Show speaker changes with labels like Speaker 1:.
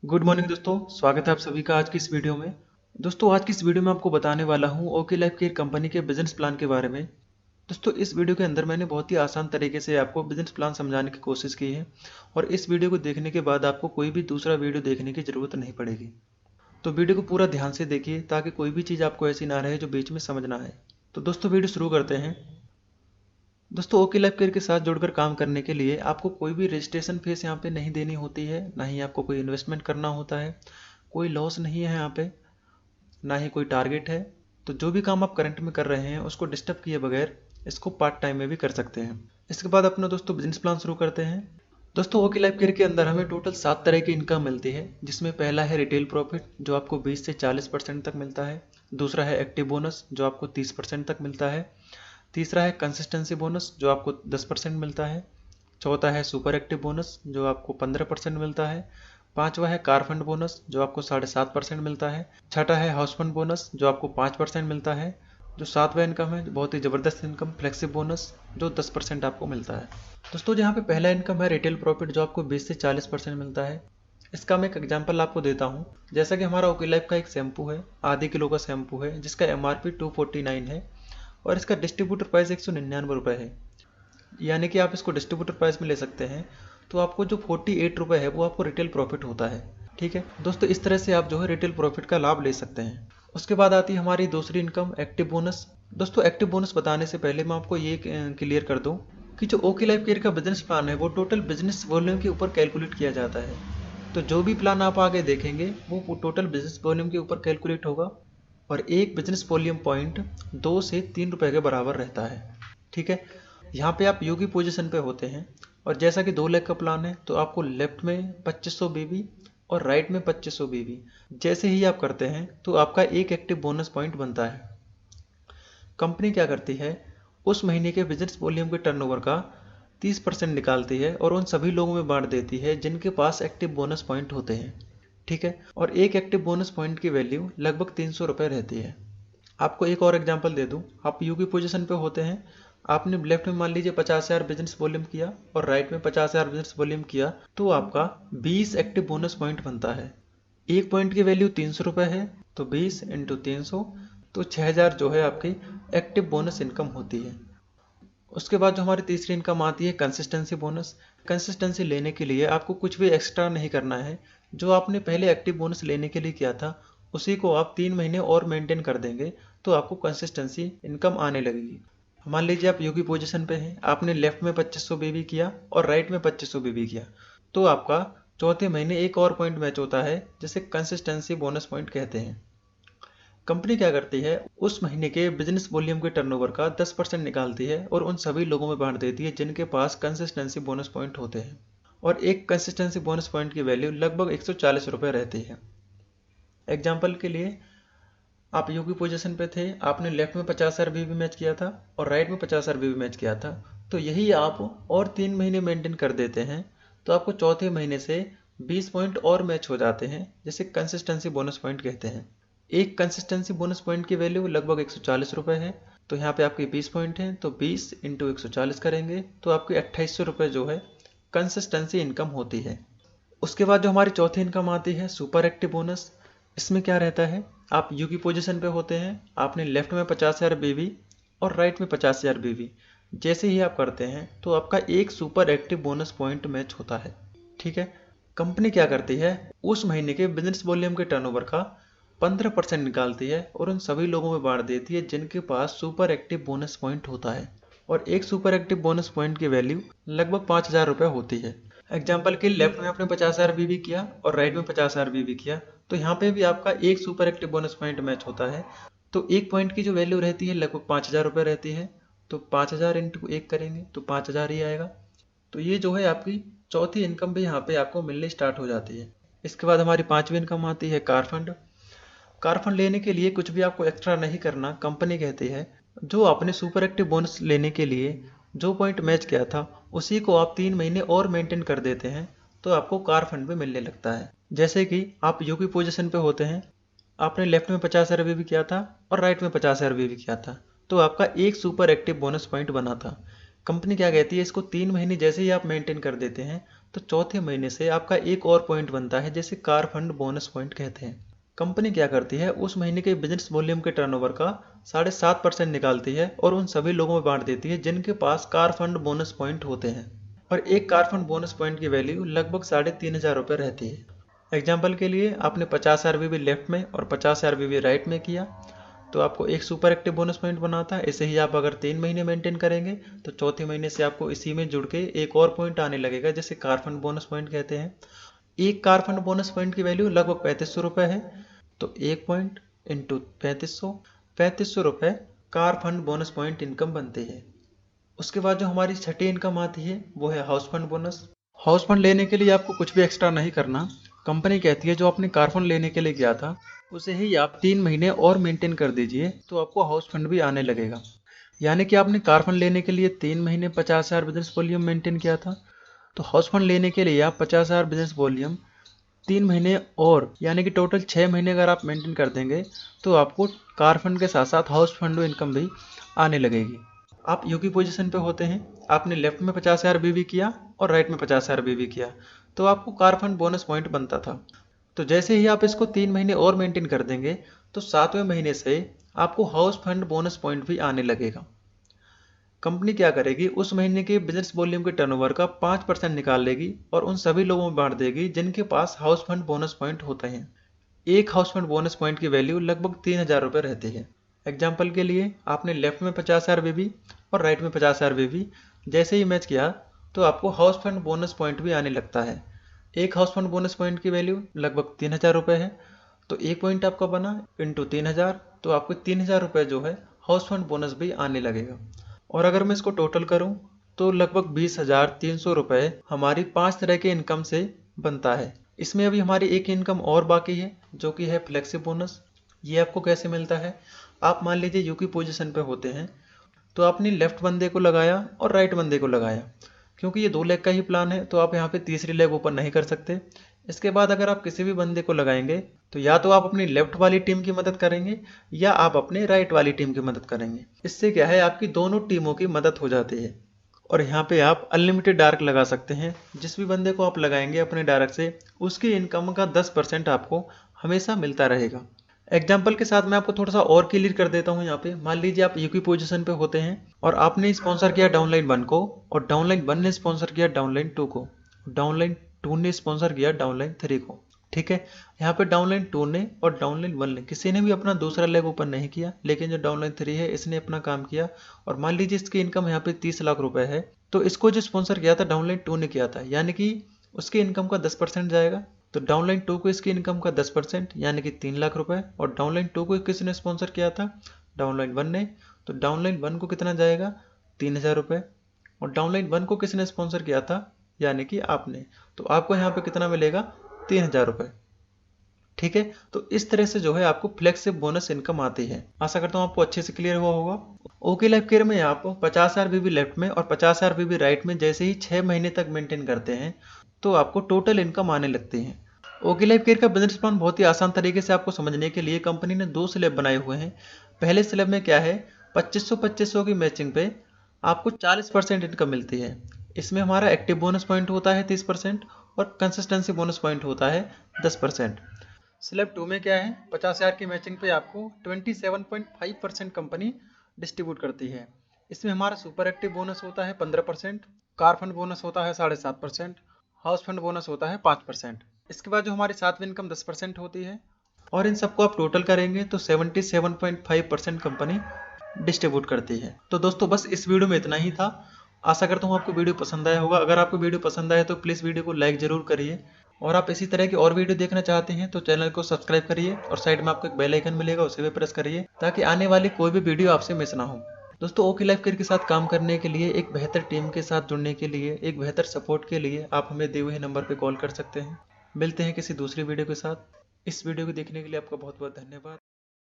Speaker 1: Good morning दोस्तों, स्वागत है आप सभी का आज की इस वीडियो में। दोस्तों आज की इस वीडियो में आपको बताने वाला हूं ओके लाइफ केयर कंपनी के बिजनेस प्लान के बारे में। दोस्तों इस वीडियो के अंदर मैंने बहुत ही आसान तरीके से आपको बिजनेस प्लान समझाने की कोशिश की है और इस वीडियो को देखने के बाद आपको कोई भी दूसरा वीडियो देखने की ज़रूरत नहीं पड़ेगी। तो वीडियो को पूरा ध्यान से देखिए ताकि कोई भी चीज़ आपको ऐसी ना रहे जो बीच में समझ ना आए। तो दोस्तों वीडियो शुरू करते हैं। दोस्तों ओके लाइफ केयर के साथ जुड़कर काम करने के लिए आपको कोई भी रजिस्ट्रेशन फीस यहाँ पे नहीं देनी होती है, ना ही आपको कोई इन्वेस्टमेंट करना होता है, कोई लॉस नहीं है यहाँ पे, ना ही कोई टारगेट है। तो जो भी काम आप करंट में कर रहे हैं उसको डिस्टर्ब किए बगैर इसको पार्ट टाइम में भी कर सकते हैं। इसके बाद अपना दोस्तों बिजनेस प्लान शुरू करते हैं। दोस्तों ओके लाइफ केयर के अंदर हमें टोटल 7 तरह की इनकम मिलती है, जिसमें पहला है रिटेल प्रॉफिट जो आपको 20 से 40% तक मिलता है। दूसरा है एक्टिव बोनस जो आपको 30% तक मिलता है। तीसरा है कंसिस्टेंसी बोनस जो आपको 10% मिलता है। चौथा है सुपर एक्टिव बोनस जो आपको 15% मिलता है। पांचवा है कार फंड बोनस जो आपको 7.5% मिलता है। छठा है हाउस फंड बोनस जो आपको 5% मिलता है। जो सातवां इनकम है, बहुत ही ज़बरदस्त इनकम, फ्लेक्सिब बोनस जो 10% आपको मिलता है। दोस्तों जहाँ पे पहला इनकम है रिटेल प्रॉफिट जो आपको 20 से 40% मिलता है। इसका मैं एक एग्जांपल आपको देता हूँ। जैसा कि हमारा ओके लाइफ का एक शैम्पू है, आधे किलो का शैम्पू है जिसका MRP 249 है और इसका डिस्ट्रीब्यूटर प्राइस 199 रुपये है। यानी कि आप इसको डिस्ट्रीब्यूटर प्राइस में ले सकते हैं, तो आपको जो 48 रुपये है वो आपको रिटेल प्रॉफिट होता है। ठीक है दोस्तों, इस तरह से आप जो है रिटेल प्रॉफिट का लाभ ले सकते हैं। उसके बाद आती है हमारी दूसरी इनकम एक्टिव बोनस। दोस्तों एक्टिव बोनस बताने से पहले मैं आपको ये क्लियर कर दूं कि जो ओके लाइफ केयर का बिजनेस प्लान है वो टोटल बिजनेस वॉल्यूम के ऊपर कैलकुलेट किया जाता है। तो जो भी प्लान आप आगे देखेंगे वो टोटल बिजनेस वॉल्यूम के ऊपर कैलकुलेट होगा और एक बिजनेस वॉल्यूम पॉइंट 2 से 3 रुपए के बराबर रहता है। ठीक है, यहाँ पे आप यू की पोजीशन पे होते हैं और जैसा कि 2 लाख का प्लान है तो आपको लेफ्ट में 2500 बीबी और राइट में 2500 बीबी जैसे ही आप करते हैं तो आपका एक एक्टिव बोनस पॉइंट बनता है। कंपनी क्या करती है, उस महीने के बिजनेस वॉल्यूम के टर्नओवर का 30% निकालती है और उन सभी लोगों में बांट देती है जिनके पास एक्टिव बोनस पॉइंट होते हैं। ठीक है, और एक एक्टिव बोनस पॉइंट की वैल्यू लगभग 300 रुपये रहती है। आपको एक और एग्जांपल दे दूं, आप यू की पोजीशन पे होते हैं, आपने लेफ्ट में मान लीजिए 50,000 बिजनेस वॉल्यूम किया और राइट में 50,000 बिजनेस वॉल्यूम किया, तो आपका 20 एक्टिव बोनस पॉइंट बनता है। एक पॉइंट की वैल्यू 300 रुपये है, तो 20 इंटू 300, तो 6,000 जो है आपकी एक्टिव बोनस इनकम होती है। उसके बाद जो हमारी तीसरी इनकम आती है कंसिस्टेंसी बोनस। कंसिस्टेंसी लेने के लिए आपको कुछ भी एक्स्ट्रा नहीं करना है, जो आपने पहले एक्टिव बोनस लेने के लिए किया था उसी को आप 3 महीने और मेंटेन कर देंगे तो आपको कंसिस्टेंसी इनकम आने लगेगी। मान लीजिए आप यू की पोजीशन पे हैं, आपने लेफ्ट में 2500 बीबी किया और राइट में 2500 बीबी किया, तो आपका चौथे महीने एक और पॉइंट मैच होता है जिसे कंसिस्टेंसी बोनस पॉइंट कहते हैं। कंपनी क्या करती है, उस महीने के बिजनेस वॉल्यूम के टर्नओवर का 10% निकालती है और उन सभी लोगों में बांट देती है जिनके पास कंसिस्टेंसी बोनस पॉइंट होते हैं और एक कंसिस्टेंसी बोनस पॉइंट की वैल्यू लगभग 140 रुपये रहती है। एग्जाम्पल के लिए, आप यू की पोजीशन पे थे, आपने लेफ्ट में 50,000 बीबी मैच किया था और राइट में 50,000 बीबी मैच किया था, तो यही आप और 3 महीने मेंटेन कर देते हैं तो आपको चौथे महीने से 20 पॉइंट और मैच हो जाते हैं जिसे कंसिस्टेंसी बोनस पॉइंट कहते हैं। एक कंसिस्टेंसी बोनस पॉइंट की वैल्यू लगभग 140 रुपये है, तो यहाँ पे आपके 20 पॉइंट हैं तो 20 इंटू 140 करेंगे तो आपकी 2800 रुपये जो है कंसिस्टेंसी इनकम होती है। उसके बाद जो हमारी चौथी इनकम आती है सुपर एक्टिव बोनस। इसमें क्या रहता है, आप यू की पोजीशन पे होते हैं, आपने लेफ्ट में 50,000 बीबी और राइट में 50,000 बीबी जैसे ही आप करते हैं तो आपका एक super active bonus point match होता है। ठीक है, कंपनी क्या करती है, उस महीने के बिजनेस वॉल्यूम के टर्नओवर का 15% निकालती है और उन सभी लोगों में बांट देती है जिनके पास सुपर एक्टिव बोनस पॉइंट होता है और एक सुपर एक्टिव बोनस पॉइंट की वैल्यू लगभग 5,000 रुपये होती है। एग्जाम्पल के लेफ्ट में आपने 50,000 बीबी किया और राइट में 50,000 बीबी किया, तो यहाँ पे भी आपका एक super active bonus point match होता है। तो एक पॉइंट की जो वैल्यू रहती है लगभग 5,000 रुपये रहती है, तो 5,000 इंटू एक करेंगे तो 5,000 ही आएगा। तो ये जो है आपकी चौथी इनकम भी यहाँ पे आपको मिलनी स्टार्ट हो जाती है। इसके बाद हमारी पांचवी इनकम आती है कार फंड। कार फंड लेने के लिए कुछ भी आपको एक्स्ट्रा नहीं करना, कंपनी कहती है जो आपने सुपर एक्टिव बोनस लेने के लिए जो पॉइंट मैच किया था उसी को आप 3 महीने और मेंटेन कर देते हैं तो आपको कार फंड भी मिलने लगता है। जैसे कि आप यू की पोजीशन पे होते हैं, आपने लेफ्ट में 50,000 भी किया था और राइट में 50,000 भी किया था, तो आपका एक सुपर एक्टिव बोनस पॉइंट बना था। कंपनी क्या कहती है, इसको 3 महीने जैसे ही आप मेंटेन कर देते हैं तो चौथे महीने से आपका एक और पॉइंट बनता है, जिसे कार फंड बोनस पॉइंट कहते हैं। कंपनी क्या करती है, उस महीने के बिजनेस वॉल्यूम के टर्नओवर का 7.5% निकालती है और उन सभी लोगों में बांट देती है जिनके पास कार फंड बोनस पॉइंट होते हैं। और एक कार फंड बोनस पॉइंट की वैल्यू लगभग 3,500 रुपये रहती है। एग्जाम्पल के लिए आपने 50 आरबीबी लेफ्ट में और 50 आरबीबी राइट में किया तो आपको एक सुपर एक्टिव बोनस पॉइंट बनाता है। ऐसे ही आप अगर 3 महीने मेंटेन करेंगे तो चौथे महीने से आपको इसी में जुड़ के एक और पॉइंट आने लगेगा, जिसे कार फंड बोनस पॉइंट कहते हैं। एक कार फंड बोनस पॉइंट की वैल्यू लगभग 3500 रुपये है, तो एक पॉइंट इंटू 3500 रुपये car fund bonus point income बनती है। उसके बाद जो हमारी छठी इनकम आती है वो है house fund bonus. House fund लेने के लिए आपको कुछ भी एक्स्ट्रा नहीं करना। कंपनी कहती है जो आपने कार फंड लेने के लिए किया था उसे ही आप 3 महीने और मेंटेन कर दीजिए तो आपको हाउस फंड भी आने लगेगा। यानी कि आपने कार फंड लेने के लिए 3 महीने 50,000 बिजनेस वॉल्यूम मेंटेन किया था, तो हाउस फंड लेने के लिए आप 50,000 बिजनेस वॉल्यूम 3 महीने और यानी कि टोटल 6 महीने अगर आप मेंटेन कर देंगे तो आपको कार फंड के साथ साथ हाउस फंड इनकम भी आने लगेगी। आप यूकी पोजीशन पे होते हैं, आपने लेफ्ट में 50,000 बीवी किया और राइट में 50,000 बीवी किया तो आपको कार फंड बोनस पॉइंट बनता था। तो जैसे ही आप इसको 3 महीने और मेंटेन कर देंगे तो 7वें महीने से आपको हाउस फंड बोनस पॉइंट भी आने लगेगा। कंपनी क्या करेगी, उस महीने के बिजनेस वॉल्यूम के टर्नओवर का 5% निकाल लेगी और उन सभी लोगों में बांट देगी जिनके पास हाउस फंड बोनस पॉइंट होते हैं। एक हाउस फंड बोनस पॉइंट की वैल्यू लगभग 3,000 रुपये रहती है। एग्जाम्पल के लिए आपने लेफ्ट में 50,000 बीबी और राइट में 50,000 बीबी जैसे ही मैच किया तो आपको हाउस फंड बोनस पॉइंट भी आने लगता है। एक हाउस फंड बोनस पॉइंट की वैल्यू लगभग 3,000 रुपये है, तो एक पॉइंट आपका बना इंटू 3,000 तो आपको 3,000 रुपये जो है हाउस फंड बोनस भी आने लगेगा। और अगर मैं इसको टोटल करूं तो लगभग 20,300 रुपये हमारी 5 तरह के इनकम से बनता है। इसमें अभी हमारी एक इनकम और बाकी है जो कि है फ्लेक्सी बोनस। ये आपको कैसे मिलता है, आप मान लीजिए यूकी पोजीशन पे होते हैं तो आपने लेफ्ट बंदे को लगाया और राइट बंदे को लगाया, क्योंकि ये 2 लेग का ही प्लान है तो आप यहाँ पे तीसरी लेग ओपन नहीं कर सकते। इसके बाद अगर आप किसी भी बंदे को लगाएंगे तो या तो आप अपनी लेफ्ट वाली टीम की मदद करेंगे या आप अपने राइट वाली टीम की मदद करेंगे। इससे क्या है, आपकी दोनों टीमों की मदद हो जाती है। और यहाँ पे आप अनलिमिटेड डार्क लगा सकते हैं। जिस भी बंदे को आप लगाएंगे अपने डार्क से उसकी इनकम का 10% आपको हमेशा मिलता रहेगा। एग्जाम्पल के साथ मैं आपको थोड़ा सा और क्लियर कर देता हूँ। यहाँ पे मान लीजिए आप यूकी पोजीशन पे होते हैं और आपने स्पॉन्सर किया डाउनलाइन 1 को और डाउनलाइन 1 ने स्पॉन्सर किया डाउनलाइन 2 को, डाउनलाइन 2 ने स्पॉन्सर किया डाउनलाइन 3 को। ठीक है, यहाँ पे डाउनलाइन 2 ने और डाउनलाइन 1 ने किसी ने भी अपना दूसरा लेग ओपन नहीं किया, लेकिन जो डाउनलाइन 3 है इसने अपना काम किया। और मान लीजिए इसकी इनकम यहाँ पे 30 लाख रुपए है, तो इसको जो स्पॉन्सर किया था डाउनलाइन 2 ने किया था, यानी कि उसकी इनकम का 10% जाएगा। तो डाउनलाइन 2 को इसकी इनकम का 10% यानी कि 3 लाख रुपए। और डाउनलाइन 2 को किसने स्पॉन्सर किया था, डाउनलाइन 1 ने, तो डाउनलाइन 1 को कितना जाएगा, 3,000 रुपये। और डाउनलाइन 1 को किसने स्पॉन्सर किया था, यानी कि आपने, तो आपको यहाँ पे कितना मिलेगा, 3,000 रुपये। ठीक है, तो इस तरह से जो है आपको फ्लेक्सिब बोनस इनकम आती है। आशा करता हूँ आपको अच्छे से क्लियर हुआ होगा। ओके लाइफ केयर में आप 50,000 बीबी लेफ्ट में और 50,000 बीबी राइट में जैसे ही 6 महीने तक मेंटेन करते हैं तो आपको टोटल इनकम आने लगती है। ओके लाइफ केयर का बिजनेस प्लान बहुत ही आसान तरीके से आपको समझने के लिए कंपनी ने 2 स्लैब बनाए हुए हैं। पहले स्लैब में क्या है, 2500 की मैचिंग पे आपको 40% इनकम मिलती है। इसमें हमारा एक्टिव बोनस पॉइंट होता है 30% और कंसिस्टेंसी बोनस पॉइंट होता है 10%। स्लैब 2 में क्या है, 50,000 की मैचिंग पे आपको 27.5% कंपनी डिस्ट्रीब्यूट करती है। इसमें हमारा सुपर एक्टिव बोनस होता है 15%, कार फंड बोनस होता है 7.5%, हाउस फंड बोनस होता है 5%। इसके बाद जो हमारी 7वीं इनकम 10% होती है और इन सबको आप टोटल करेंगे तो 77.5% कंपनी डिस्ट्रीब्यूट करती है। तो दोस्तों बस इस वीडियो में इतना ही था। आशा करता हूँ आपको वीडियो पसंद आया होगा। अगर आपको वीडियो पसंद आए तो प्लीज़ वीडियो को लाइक ज़रूर करिए और आप इसी तरह की और वीडियो देखना चाहते हैं तो चैनल को सब्सक्राइब करिए और साइड में आपको एक बेल आइकन मिलेगा उसे भी प्रेस करिए ताकि आने वाली कोई भी वीडियो आपसे मिस ना हो। दोस्तों ओके लाइफ केयर के साथ काम करने के लिए, एक बेहतर टीम के साथ जुड़ने के लिए, एक बेहतर सपोर्ट के लिए आप हमें दिए हुए नंबर पर कॉल कर सकते हैं। मिलते हैं किसी दूसरी वीडियो के साथ। इस वीडियो को देखने के लिए आपका बहुत बहुत धन्यवाद।